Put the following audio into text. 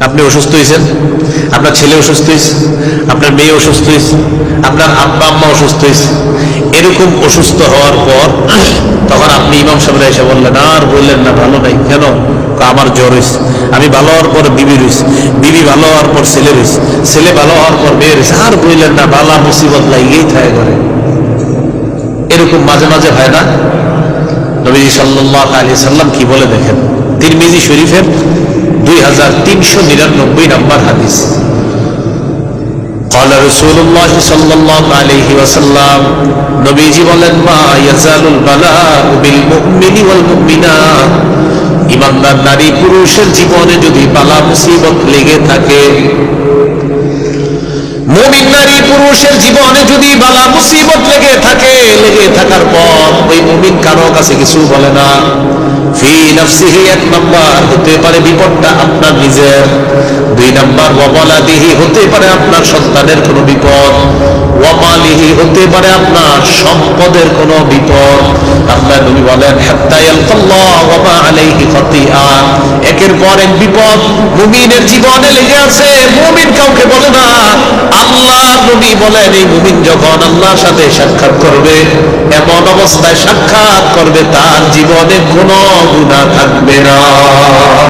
আপনি অসুস্থ হয়েছেন, আপনার ছেলে অসুস্থ হয়েছে, আপনার মেয়ে অসুস্থ হয়েছে, আপনার আব্বা আম্মা অসুস্থ হয়েছে। এরকম অসুস্থ হওয়ার পর তখন আপনি ইমাম সাহেবরা এসে বললেন, আর বললেন না ভালো নাই কেন? আমার জ্বর হয়েছে। আমি ভালো হওয়ার পর বিবি রয়েছে, বিবি ভালো হওয়ার পর ছেলে রয়েছে, ছেলে ভালো হওয়ার পর মেয়ে রয়েছে। আর বললেন না, বালা মুসিবত লাগিয়েই থাকে করে। এরকম মাঝে মাঝে হয় না? নবী সাল্লাল্লাহু আলাইহি সাল্লাম কি বলে দেখেন, তিরমিজি শরীফের 2399 নম্বর হাদিস। قال رسول الله صلى الله عليه وسلم, নবীজি বলেন, মা ইয়াজালুল বালাউ বিল মুমিনি ওয়াল মুমিনাত, ঈমানদার নারী পুরুষের জীবনে যদি বালা মুসিবত লেগে থাকে, মুমিন নারী পুরুষের জীবনে যদি বালা মুসিবত লেগে থাকে, লেগে থাকার পর ওই মুমিন কারো কাছে কিছু বলে না। ফি নাফসিহি, এক নাম্বার হতে পারে বিপদটা আপনার নিজের, দুই নাম্বার ওয়ালাদিহি হতে পারে আপনার সন্তানের কোনো বিপদ, ওয়ামালিহি হতে পারে আপনার সম্পদের কোনো বিপদ। আল্লাহ নবী বলেন, হাত্তা ইয়ালকাল্লাহ ওয়া মা আলাইহি খাতিআ, একের পর এক বিপদ মুমিনের জীবনে লেগে আছে, মুমিন কাউকে বলে না। আল্লাহ নবী বলেন, এই মুমিন যখন আল্লাহর সাথে সাক্ষাৎ করবে, এমন অবস্থায় সাক্ষাৎ করবে তার জীবনে কোনো গুনাহ থাকবে না।